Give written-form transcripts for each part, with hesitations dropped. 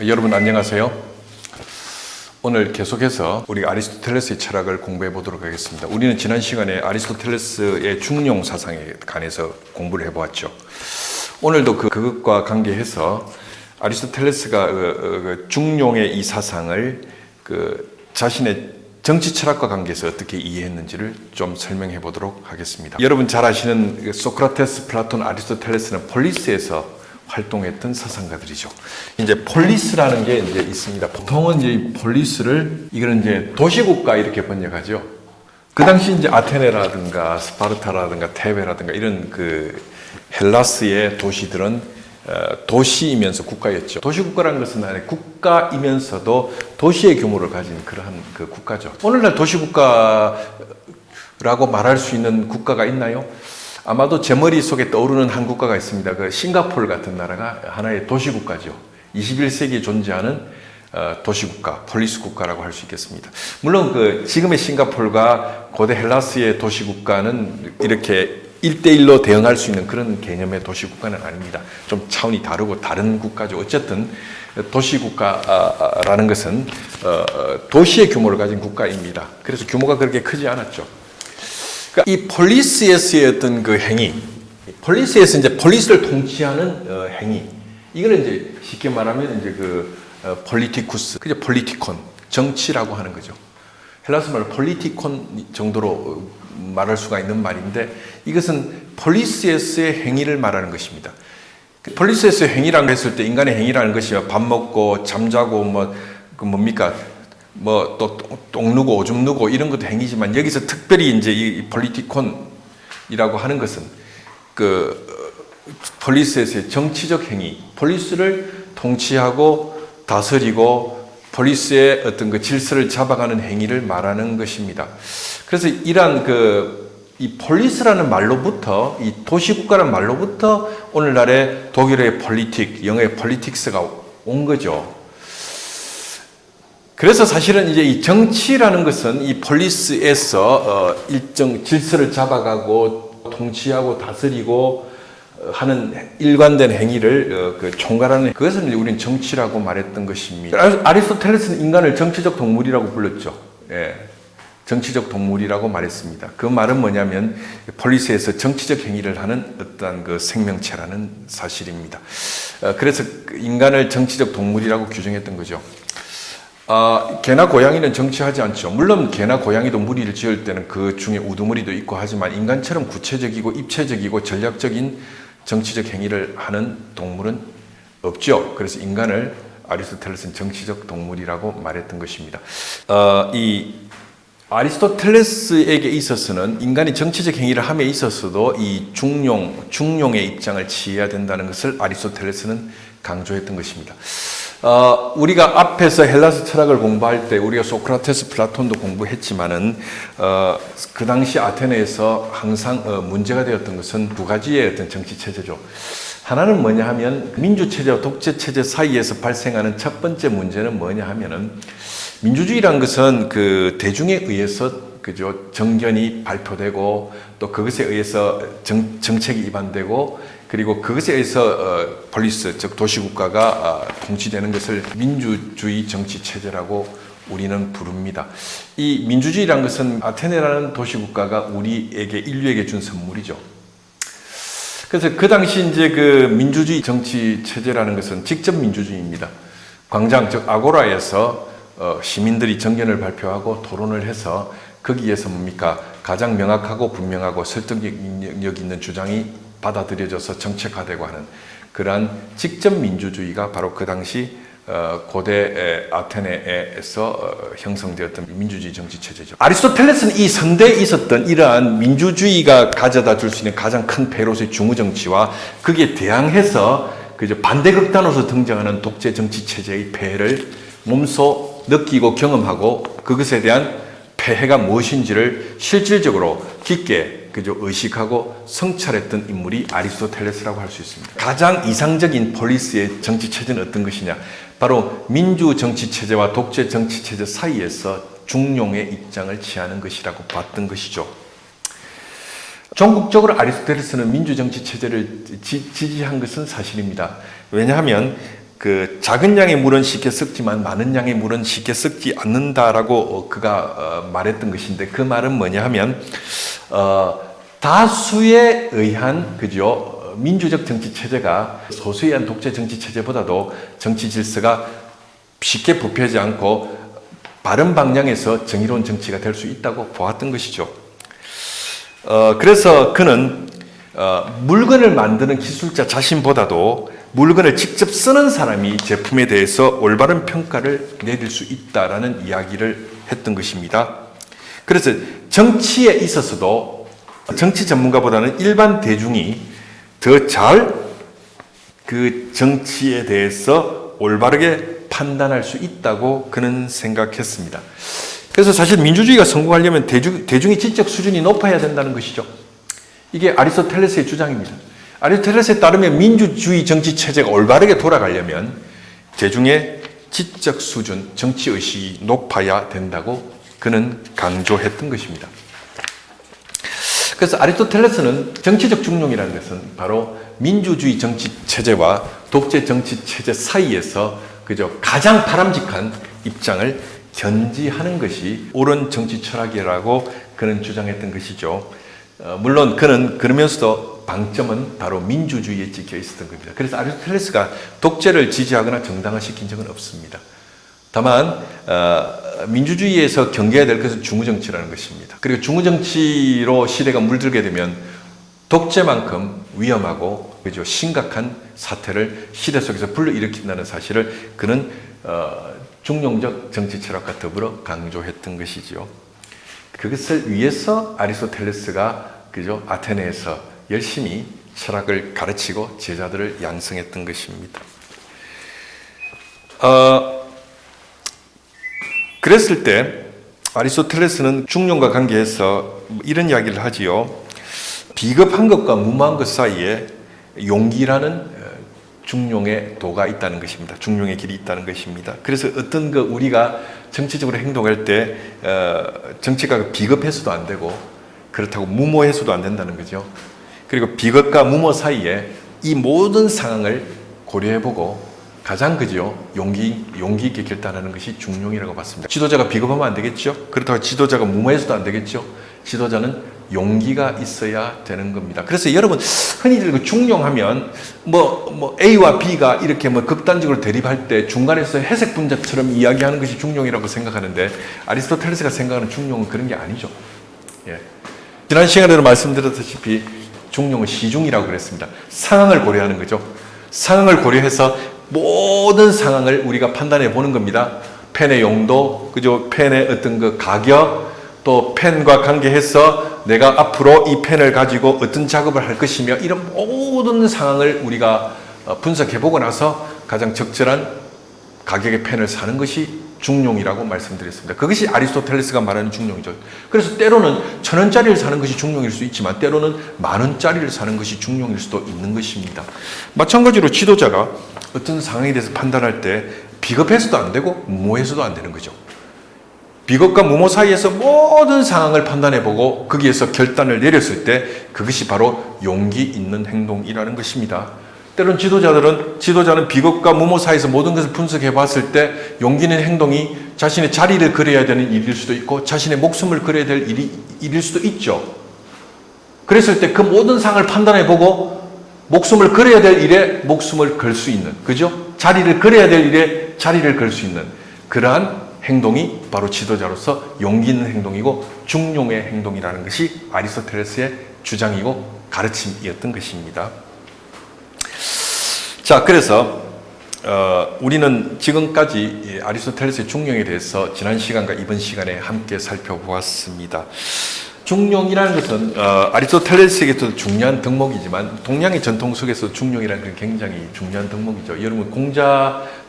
여러분 안녕하세요. 오늘 계속해서 우리가 아리스토텔레스의 철학을 공부해 보도록 하겠습니다. 우리는 지난 시간에 아리스토텔레스의 중용 사상에 관해서 공부를 해보았죠. 오늘도 그것과 관계해서 아리스토텔레스가 중용의 이 사상을 자신의 정치 철학과 관계해서 어떻게 이해했는지를 좀 설명해 보도록 하겠습니다. 여러분 잘 아시는 소크라테스, 플라톤, 아리스토텔레스는 폴리스에서 활동했던 사상가들이죠. 이제 폴리스라는 게 이제 있습니다. 보통은 이제 이 폴리스를 이거는 이제 도시국가 이렇게 번역하죠. 그 당시 이제 아테네라든가 스파르타라든가 테베라든가 이런 헬라스의 도시들은 도시이면서 국가였죠. 도시국가라는 것은 국가이면서도 도시의 규모를 가진 그러한 국가죠. 오늘날 도시국가라고 말할 수 있는 국가가 있나요? 아마도 제 머릿속에 떠오르는 한 국가가 있습니다. 싱가포르 같은 나라가 하나의 도시국가죠. 21세기에 존재하는 도시국가, 폴리스 국가라고 할 수 있겠습니다. 물론 지금의 싱가포르가 고대 헬라스의 도시국가는 이렇게 1대1로 대응할 수 있는 그런 개념의 도시국가는 아닙니다. 좀 차원이 다르고 다른 국가죠. 어쨌든 도시국가라는 것은 도시의 규모를 가진 국가입니다. 그래서 규모가 그렇게 크지 않았죠. 이 폴리스에서의 어떤 행위, 폴리스에서 이제 폴리스를 통치하는 행위, 이거는 이제 쉽게 말하면 이제 폴리티쿠스, 그죠? 폴리티콘, 정치라고 하는 거죠. 헬라스 말로 폴리티콘 정도로 말할 수가 있는 말인데 이것은 폴리스에서의 행위를 말하는 것입니다. 폴리스에서의 행위라고 했을 때 인간의 행위라는 것이 밥 먹고 잠자고 뭡니까? 또 똥 누고 오줌 누고 이런 것도 행위지만 여기서 특별히 이제 이 폴리티콘이라고 하는 것은 폴리스에서의 정치적 행위, 폴리스를 통치하고 다스리고 폴리스의 어떤 질서를 잡아가는 행위를 말하는 것입니다. 그래서 이러한 이 폴리스라는 말로부터, 이 도시국가라는 말로부터 오늘날의 독일의 폴리틱, 영어의 폴리틱스가 온 거죠. 그래서 사실은 이제 이 정치라는 것은 이 폴리스에서 일정 질서를 잡아가고 통치하고 다스리고 하는 일관된 행위를 총괄하는 그것을 우리는 정치라고 말했던 것입니다. 아리스토텔레스는 인간을 정치적 동물이라고 불렀죠. 예, 정치적 동물이라고 말했습니다. 그 말은 뭐냐면 폴리스에서 정치적 행위를 하는 어떤 생명체라는 사실입니다. 그래서 인간을 정치적 동물이라고 규정했던 거죠. 개나 고양이는 정치하지 않죠. 물론 개나 고양이도 무리를 지을 때는 그 중에 우두머리도 있고 하지만 인간처럼 구체적이고 입체적이고 전략적인 정치적 행위를 하는 동물은 없죠. 그래서 인간을 아리스토텔레스는 정치적 동물이라고 말했던 것입니다. 이 아리스토텔레스에게 있어서는 인간이 정치적 행위를 함에 있어서도 이 중용의 입장을 취해야 된다는 것을 아리스토텔레스는 강조했던 것입니다. 우리가 앞에서 헬라스 철학을 공부할 때 우리가 소크라테스, 플라톤도 공부했지만은 그 당시 아테네에서 항상 문제가 되었던 것은 두 가지의 어떤 정치 체제죠. 하나는 뭐냐 하면 민주 체제와 독재 체제 사이에서 발생하는 첫 번째 문제는 뭐냐 하면은 민주주의란 것은 대중에 의해서 그죠 정견이 발표되고 또 그것에 의해서 정책이 입안되고 그리고 그것에 의해서 폴리스, 즉 도시국가가 통치되는 것을 민주주의 정치체제라고 우리는 부릅니다. 이 민주주의란 것은 아테네라는 도시국가가 인류에게 준 선물이죠. 그래서 그 당시 이제 민주주의 정치체제라는 것은 직접 민주주의입니다. 광장, 즉 아고라에서 시민들이 정견을 발표하고 토론을 해서 거기에서 가장 명확하고 분명하고 설득력 있는 주장이 받아들여져서 정책화되고 하는 그러한 직접 민주주의가 바로 그 당시 고대 아테네에서 형성되었던 민주주의 정치체제죠. 아리스토텔레스는 이 선대에 있었던 이러한 민주주의가 가져다 줄 수 있는 가장 큰 패로서의 중우정치와 거기에 대항해서 반대극단으로서 등장하는 독재 정치체제의 폐해를 몸소 느끼고 경험하고 그것에 대한 폐해가 무엇인지를 실질적으로 깊게 의식하고 성찰했던 인물이 아리스토텔레스라고 할 수 있습니다. 가장 이상적인 폴리스의 정치체제는 어떤 것이냐? 바로 민주 정치체제와 독재 정치체제 사이에서 중용의 입장을 취하는 것이라고 봤던 것이죠. 전국적으로 아리스토텔레스는 민주 정치체제를 지지한 것은 사실입니다. 왜냐하면 그 작은 양의 물은 쉽게 썩지만 많은 양의 물은 쉽게 썩지 않는다라고 그가 말했던 것인데, 그 말은 뭐냐 하면 다수에 의한 그죠 민주적 정치 체제가 소수에 의한 독재 정치 체제보다도 정치 질서가 쉽게 부패하지 않고 바른 방향에서 정의로운 정치가 될 수 있다고 보았던 것이죠. 그래서 그는 물건을 만드는 기술자 자신보다도 물건을 직접 쓰는 사람이 제품에 대해서 올바른 평가를 내릴 수 있다라는 이야기를 했던 것입니다. 그래서 정치에 있어서도 정치 전문가보다는 일반 대중이 더 잘 그 정치에 대해서 올바르게 판단할 수 있다고 그는 생각했습니다. 그래서 사실 민주주의가 성공하려면 대중의 지적 수준이 높아야 된다는 것이죠. 이게 아리스토텔레스의 주장입니다. 아리스토텔레스에 따르면 민주주의 정치 체제가 올바르게 돌아가려면 대중의 지적 수준, 정치의식이 높아야 된다고 그는 강조했던 것입니다. 그래서 아리스토텔레스는 정치적 중용이라는 것은 바로 민주주의 정치 체제와 독재 정치 체제 사이에서 그저 가장 바람직한 입장을 견지하는 것이 옳은 정치 철학이라고 그는 주장했던 것이죠. 물론 그는 그러면서도 방점은 바로 민주주의에 찍혀 있었던 겁니다. 그래서 아리스토텔레스가 독재를 지지하거나 정당화시킨 적은 없습니다. 다만 민주주의에서 경계해야 될 것은 중우정치라는 것입니다. 그리고 중우정치로 시대가 물들게 되면 독재만큼 위험하고 그죠 심각한 사태를 시대 속에서 불러일으킨다는 사실을 그는 중용적 정치 철학과 더불어 강조했던 것이죠. 그것을 위해서 아리스토텔레스가 그죠 아테네에서 열심히 철학을 가르치고 제자들을 양성했던 것입니다. 그랬을 때 아리스토텔레스는 중용과 관계해서 이런 이야기를 하지요. 비겁한 것과 무모한 것 사이에 용기라는 중용의 도가 있다는 것입니다. 중용의 길이 있다는 것입니다. 그래서 어떤 우리가 정치적으로 행동할 때 정치가 비겁해서도 안 되고 그렇다고 무모해서도 안 된다는 거죠. 그리고 비겁과 무모 사이에 이 모든 상황을 고려해보고 가장 그죠 용기 있게 결단하는 것이 중용이라고 봤습니다. 지도자가 비겁하면 안 되겠죠. 그렇다고 지도자가 무모해서도 안 되겠죠. 지도자는 용기가 있어야 되는 겁니다. 그래서 여러분 흔히들 그 중용하면 뭐 A와 B가 이렇게 뭐 극단적으로 대립할 때 중간에서 회색 분자처럼 이야기하는 것이 중용이라고 생각하는데 아리스토텔레스가 생각하는 중용은 그런 게 아니죠. 예. 지난 시간에도 말씀드렸다시피 중용은 시중이라고 그랬습니다. 상황을 고려하는 거죠. 상황을 고려해서 모든 상황을 우리가 판단해 보는 겁니다. 펜의 용도, 그죠? 펜의 어떤 그 가격, 또 펜과 관계해서 내가 앞으로 이 펜을 가지고 어떤 작업을 할 것이며 이런 모든 상황을 우리가 분석해 보고 나서 가장 적절한 가격의 펜을 사는 것이 중용이라고 말씀드렸습니다. 그것이 아리스토텔레스가 말하는 중용이죠. 그래서 때로는 1,000원짜리를 사는 것이 중용일 수 있지만 때로는 10,000원짜리를 사는 것이 중용일 수도 있는 것입니다. 마찬가지로 지도자가 어떤 상황에 대해서 판단할 때 비겁해서도 안 되고 무모해서도 안 되는 거죠. 비겁과 무모 사이에서 모든 상황을 판단해보고 거기에서 결단을 내렸을 때 그것이 바로 용기 있는 행동이라는 것입니다. 때론 지도자는 비겁과 무모 사이에서 모든 것을 분석해 봤을 때 용기 있는 행동이 자신의 자리를 걸어야 되는 일일 수도 있고 자신의 목숨을 걸어야 될 일일 수도 있죠. 그랬을 때 그 모든 상황을 판단해보고 목숨을 걸어야 될 일에 목숨을 걸 수 있는, 그죠? 자리를 걸어야 될 일에 자리를 걸 수 있는 그러한 행동이 바로 지도자로서 용기 있는 행동이고 중용의 행동이라는 것이 아리스토텔레스의 주장이고 가르침이었던 것입니다. 자, 그래서 우리는 지금까지 아리스토텔레스의 중용에 대해서 지난 시간과 이번 시간에 함께 살펴보았습니다. 중용이라는 것은 아리스토텔레스에게도 중요한 덕목이지만 동양의 전통 속에서 중용이라는 건 굉장히 중요한 덕목이죠. 여러분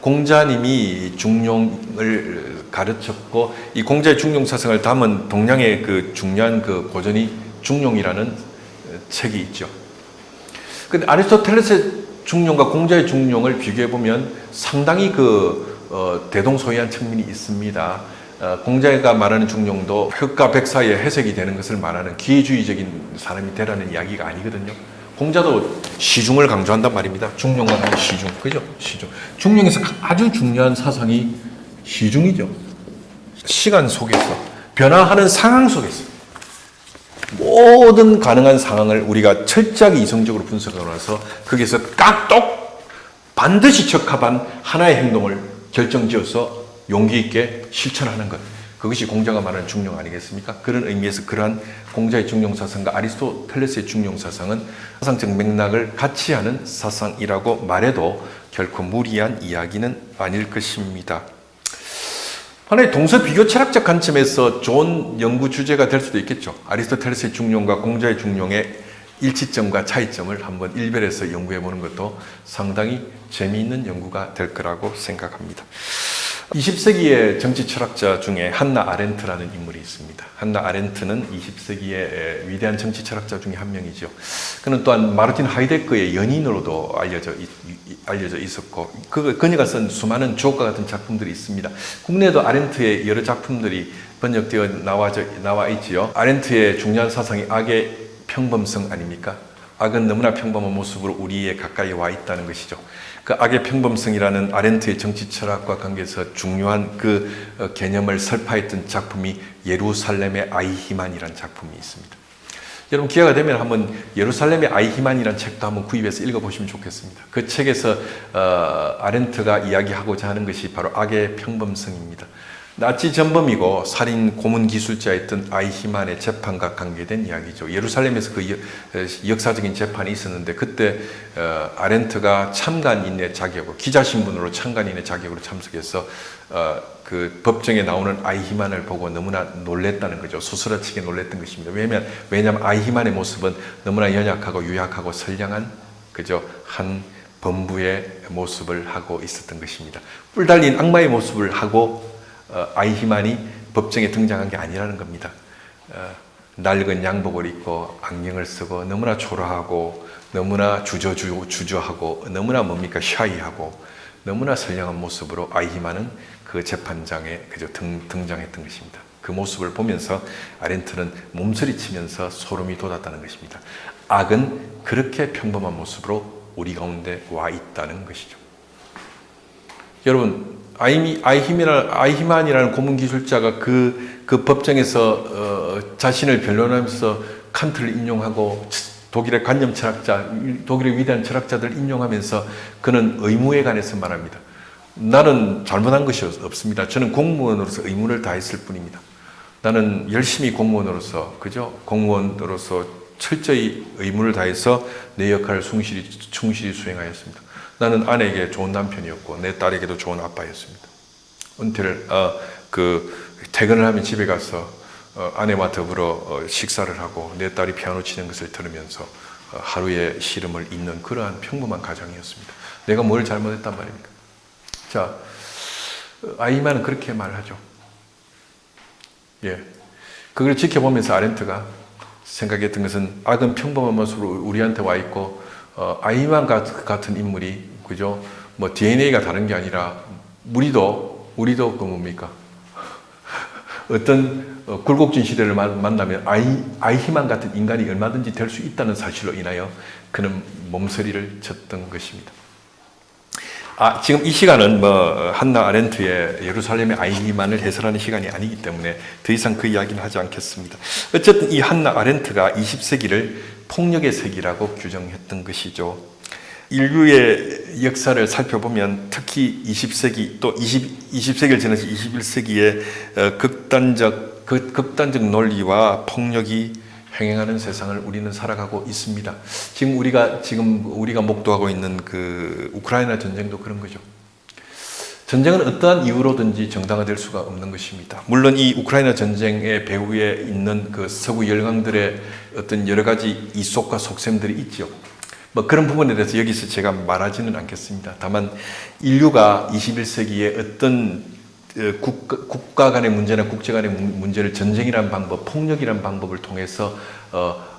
공자님이 중용을 가르쳤고 이 공자의 중용 사상을 담은 동양의 그 중요한 그 고전이 중용이라는 책이 있죠. 근데 아리스토텔레스의 중용과 공자의 중용을 비교해 보면 상당히 대동소이한 측면이 있습니다. 공자가 말하는 중용도 흑과 백 사이에 회색이 되는 것을 말하는 기회주의적인 사람이 되라는 이야기가 아니거든요. 공자도 시중을 강조한단 말입니다. 중용과 다른 시중, 그죠? 시중. 중용에서 아주 중요한 사상이 시중이죠. 시간 속에서, 변화하는 상황 속에서 모든 가능한 상황을 우리가 철저하게 이성적으로 분석하고 나서 거기서 깍똑 반드시 적합한 하나의 행동을 결정지어서 용기 있게 실천하는 것. 그것이 공자가 말하는 중용 아니겠습니까? 그런 의미에서 그러한 공자의 중용 사상과 아리스토텔레스의 중용 사상은 사상적 맥락을 같이 하는 사상이라고 말해도 결코 무리한 이야기는 아닐 것입니다. 하나의 동서 비교 철학적 관점에서 좋은 연구 주제가 될 수도 있겠죠. 아리스토텔레스의 중용과 공자의 중용의 일치점과 차이점을 한번 일별해서 연구해 보는 것도 상당히 재미있는 연구가 될 거라고 생각합니다. 20세기의 정치 철학자 중에 한나 아렌트라는 인물이 있습니다. 한나 아렌트는 20세기의 위대한 정치 철학자 중에 한 명이죠. 그는 또한 마르틴 하이데거의 연인으로도 알려져 있었고, 그녀가 쓴 수많은 주옥과 같은 작품들이 있습니다. 국내에도 아렌트의 여러 작품들이 번역되어 나와 있지요. 아렌트의 중요한 사상이 악의 평범성 아닙니까? 악은 너무나 평범한 모습으로 우리에 가까이 와 있다는 것이죠. 그 악의 평범성이라는 아렌트의 정치 철학과 관계에서 중요한 그 개념을 설파했던 작품이 예루살렘의 아이히만이라는 작품이 있습니다. 여러분 기회가 되면 한번 예루살렘의 아이히만이라는 책도 한번 구입해서 읽어보시면 좋겠습니다. 그 책에서 아렌트가 이야기하고자 하는 것이 바로 악의 평범성입니다. 나치 전범이고 살인 고문 기술자였던 아이히만의 재판과 관계된 이야기죠. 예루살렘에서 그 역사적인 재판이 있었는데 그때 아렌트가 참관인의 자격으로, 기자신문으로 참관인의 자격으로 참석해서 그 법정에 나오는 아이히만을 보고 너무나 놀랬다는 거죠. 소스라치게 놀랬던 것입니다. 왜냐하면 아이히만의 모습은 너무나 연약하고 유약하고 선량한 그저 한 범부의 모습을 하고 있었던 것입니다. 뿔 달린 악마의 모습을 하고 아이히만이 법정에 등장한 게 아니라는 겁니다. 낡은 양복을 입고 안경을 쓰고 너무나 초라하고 너무나 주저하고 너무나 뭡니까 샤이하고 너무나 선량한 모습으로 아이히만은 그 재판장에 그저 등장했던 것입니다. 그 모습을 보면서 아렌트는 몸서리치면서 소름이 돋았다는 것입니다. 악은 그렇게 평범한 모습으로 우리 가운데 와 있다는 것이죠. 여러분 아이히만이라는 고문기술자가 그 법정에서 자신을 변론하면서 칸트를 인용하고 독일의 관념 철학자, 독일의 위대한 철학자들 인용하면서 그는 의무에 관해서 말합니다. 나는 잘못한 것이 없습니다. 저는 공무원으로서 의무를 다했을 뿐입니다. 나는 열심히 공무원으로서 철저히 의무를 다해서 내 역할을 충실히 수행하였습니다. 나는 아내에게 좋은 남편이었고 내 딸에게도 좋은 아빠였습니다. 은퇴를 퇴근을 하면 집에 가서 아내와 더불어 식사를 하고 내 딸이 피아노 치는 것을 들으면서 하루의 시름을 잇는 그러한 평범한 가정이었습니다. 내가 뭘 잘못했단 말입니까? 자, 아이히만은 그렇게 말하죠. 예, 그걸 지켜보면서 아렌트가 생각했던 것은 악은 평범한 모습으로 우리한테 와 있고 아이히만 같은 인물이 그죠? 뭐 DNA가 다른 게 아니라 우리도 그 뭡니까? 어떤 굴곡진 시대를 만나면 아이히만 같은 인간이 얼마든지 될 수 있다는 사실로 인하여 그는 몸서리를 쳤던 것입니다. 지금 이 시간은 한나 아렌트의 예루살렘의 아이히만을 해설하는 시간이 아니기 때문에 더 이상 그 이야기는 하지 않겠습니다. 어쨌든 이 한나 아렌트가 20세기를 폭력의 세기라고 규정했던 것이죠. 인류의 역사를 살펴보면 특히 20세기 또 20세기를 지나서 21세기의 극단적 논리와 폭력이 횡행하는 세상을 우리는 살아가고 있습니다. 지금 우리가 목도하고 있는 그 우크라이나 전쟁도 그런 거죠. 전쟁은 어떠한 이유로든지 정당화될 수가 없는 것입니다. 물론 이 우크라이나 전쟁의 배후에 있는 그 서구 열강들의 어떤 여러 가지 이속과 속셈들이 있죠. 그런 부분에 대해서 여기서 제가 말하지는 않겠습니다. 다만 인류가 21세기에 어떤 국가 간의 문제나 국제 간의 문제를 전쟁이라는 방법, 폭력이라는 방법을 통해서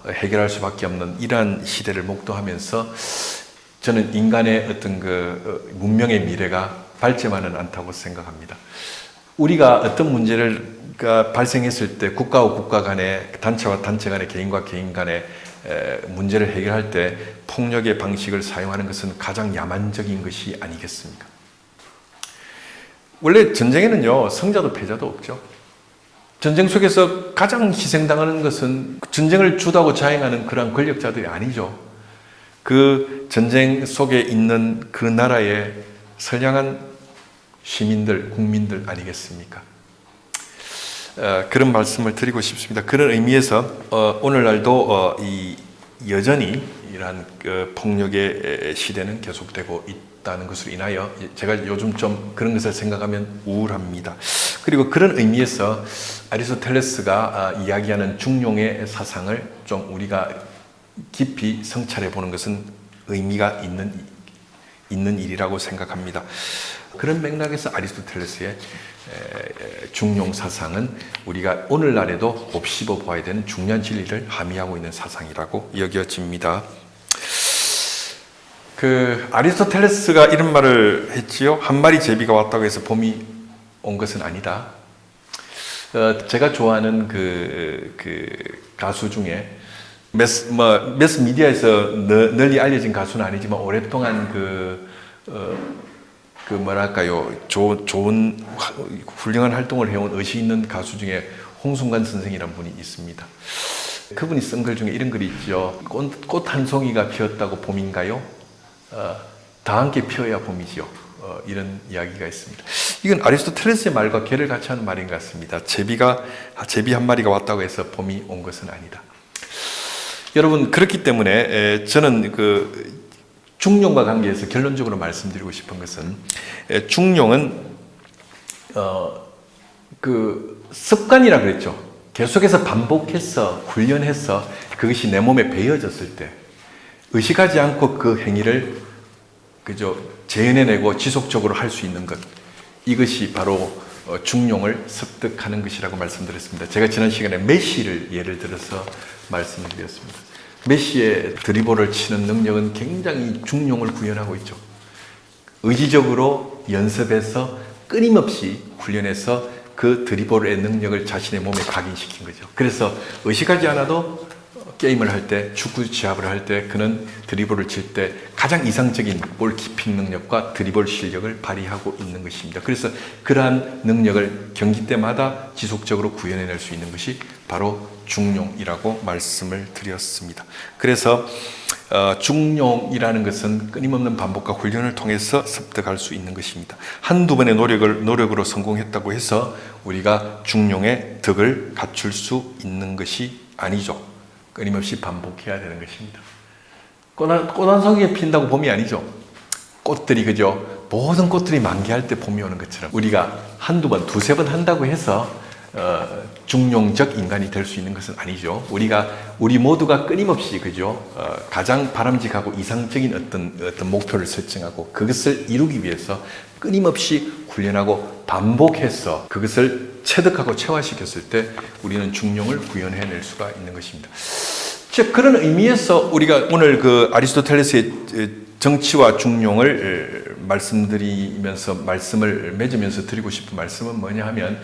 해결할 수밖에 없는 이러한 시대를 목도하면서 저는 인간의 어떤 그 문명의 미래가 밝지만은 않다고 생각합니다. 우리가 어떤 문제가 발생했을 때 국가와 국가 간의, 단체와 단체 간의, 개인과 개인 간의 문제를 해결할 때 폭력의 방식을 사용하는 것은 가장 야만적인 것이 아니겠습니까? 원래 전쟁에는요, 성자도 패자도 없죠. 전쟁 속에서 가장 희생당하는 것은 전쟁을 주도하고 자행하는 그러한 권력자들이 아니죠. 그 전쟁 속에 있는 그 나라의 선량한 시민들, 국민들 아니겠습니까? 그런 말씀을 드리고 싶습니다. 그런 의미에서 오늘날도 여전히 이러한 폭력의 시대는 계속되고 있다는 것으로 인하여 제가 요즘 좀 그런 것을 생각하면 우울합니다. 그리고 그런 의미에서 아리스토텔레스가 이야기하는 중용의 사상을 좀 우리가 깊이 성찰해 보는 것은 의미가 있는 일이라고 생각합니다. 그런 맥락에서 아리스토텔레스의 중용 사상은 우리가 오늘날에도 곱씹어 보아야 되는 중요한 진리를 함의하고 있는 사상이라고 여겨집니다. 아리스토텔레스가 이런 말을 했지요. 한 마리 제비가 왔다고 해서 봄이 온 것은 아니다. 제가 좋아하는 그 가수 중에 매스 미디어에서 널리 알려진 가수는 아니지만 오랫동안 좋은 훌륭한 활동을 해온 의식 있는 가수 중에 홍순관 선생이라는 분이 있습니다. 그분이 쓴 글 중에 이런 글이 있죠. 꽃 한 송이가 피었다고 봄인가요? 다 함께 피어야 봄이죠. 이런 이야기가 있습니다. 이건 아리스토텔레스의 말과 괴를 같이 하는 말인 것 같습니다. 제비 한 마리가 왔다고 해서 봄이 온 것은 아니다. 여러분, 그렇기 때문에 저는 중용과 관계해서 결론적으로 말씀드리고 싶은 것은 중용은 습관이라 그랬죠. 계속해서 반복해서 훈련해서 그것이 내 몸에 배어졌을 때 의식하지 않고 그 행위를 재현해내고 지속적으로 할 수 있는 것, 이것이 바로 중용을 습득하는 것이라고 말씀드렸습니다. 제가 지난 시간에 메시를 예를 들어서 말씀을 드렸습니다. 메시의 드리블을 치는 능력은 굉장히 중용을 구현하고 있죠. 의지적으로 연습해서 끊임없이 훈련해서 그 드리블의 능력을 자신의 몸에 각인시킨 거죠. 그래서 의식하지 않아도 게임을 할 때, 축구 시합을 할 때 그는 드리블을 칠 때 가장 이상적인 볼 키핑 능력과 드리블 실력을 발휘하고 있는 것입니다. 그래서 그러한 능력을 경기 때마다 지속적으로 구현해낼 수 있는 것이 바로 중용이라고 말씀을 드렸습니다. 그래서 중용이라는 것은 끊임없는 반복과 훈련을 통해서 습득할 수 있는 것입니다. 한두 번의 노력으로 성공했다고 해서 우리가 중용의 덕을 갖출 수 있는 것이 아니죠. 끊임없이 반복해야 되는 것입니다. 꽃 한 송이에 핀다고 봄이 아니죠. 꽃들이 모든 꽃들이 만개할 때 봄이 오는 것처럼 우리가 한두 번, 두세 번 한다고 해서 중용적 인간이 될 수 있는 것은 아니죠. 우리 모두가 끊임없이 가장 바람직하고 이상적인 어떤 목표를 설정하고 그것을 이루기 위해서 끊임없이 훈련하고 반복해서 그것을 체득하고 체화시켰을 때 우리는 중용을 구현해낼 수가 있는 것입니다. 즉 그런 의미에서 우리가 오늘 아리스토텔레스의 정치와 중용을 말씀을 맺으면서 드리고 싶은 말씀은 뭐냐 하면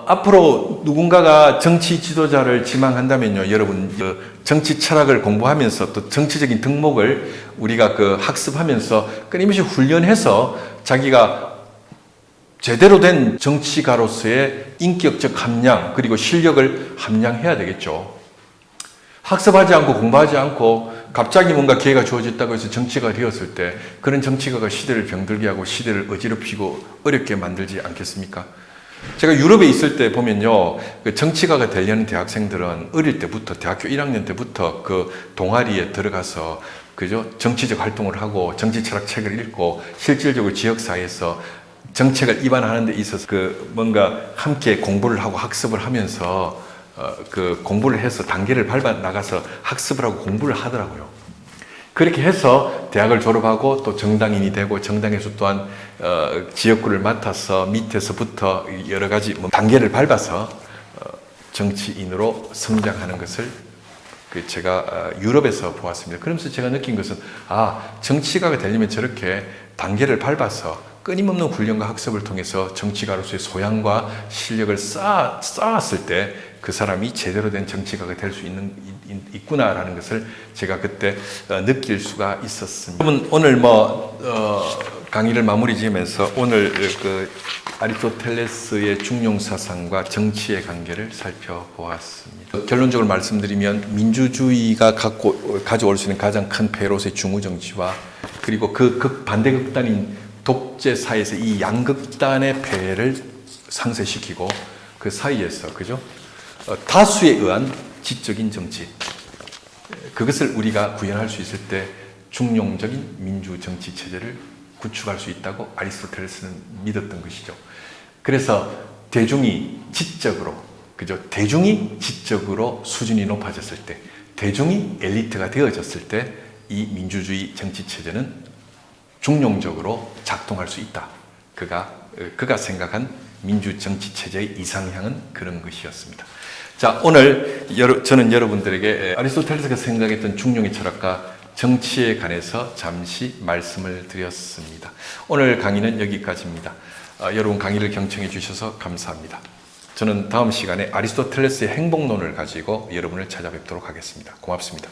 앞으로 누군가가 정치 지도자를 지망한다면요, 여러분 정치 철학을 공부하면서 또 정치적인 덕목을 우리가 학습하면서 끊임없이 훈련해서 자기가 제대로 된 정치가로서의 인격적 함량 그리고 실력을 함량해야 되겠죠. 학습하지 않고 공부하지 않고 갑자기 뭔가 기회가 주어졌다고 해서 정치가 되었을 때 그런 정치가가 시대를 병들게 하고 시대를 어지럽히고 어렵게 만들지 않겠습니까? 제가 유럽에 있을 때 보면요, 정치가가 되려는 대학생들은 어릴 때부터 대학교 1학년 때부터 동아리에 들어가서 정치적 활동을 하고 정치 철학 책을 읽고 실질적으로 지역사회에서 정책을 입안하는 데 있어서 뭔가 함께 공부를 하고 학습을 하면서 공부를 해서 단계를 밟아 나가서 학습을 하고 공부를 하더라고요. 그렇게 해서 대학을 졸업하고 또 정당인이 되고 정당에서 또한 지역구를 맡아서 밑에서부터 여러 가지 단계를 밟아서 정치인으로 성장하는 것을 제가 유럽에서 보았습니다. 그러면서 제가 느낀 것은 정치가가 되려면 저렇게 단계를 밟아서 끊임없는 훈련과 학습을 통해서 정치가로서의 소양과 실력을 쌓았을 때 그 사람이 제대로 된 정치가가 될 수 있구나라는 것을 제가 그때 느낄 수가 있었습니다. 여러분, 오늘 강의를 마무리 지으면서 오늘 그 아리스토텔레스의 중용 사상과 정치의 관계를 살펴보았습니다. 결론적으로 말씀드리면 민주주의가 가져올 수 있는 가장 큰 폐로서의 중우 정치와 그리고 그 반대 극단인 독재 사회에서 이 양극단의 폐해를 상쇄시키고 그 사이에서 그죠? 다수에 의한 지적인 정치, 그것을 우리가 구현할 수 있을 때 중용적인 민주 정치 체제를 구축할 수 있다고 아리스토텔레스는 믿었던 것이죠. 그래서 대중이 지적으로 수준이 높아졌을 때, 대중이 엘리트가 되어졌을 때 이 민주주의 정치 체제는 중용적으로 작동할 수 있다. 그가 생각한 민주 정치 체제의 이상향은 그런 것이었습니다. 자, 오늘 저는 여러분들에게 아리스토텔레스가 생각했던 중용의 철학과 정치에 관해서 잠시 말씀을 드렸습니다. 오늘 강의는 여기까지입니다. 여러분 강의를 경청해 주셔서 감사합니다. 저는 다음 시간에 아리스토텔레스의 행복론을 가지고 여러분을 찾아뵙도록 하겠습니다. 고맙습니다.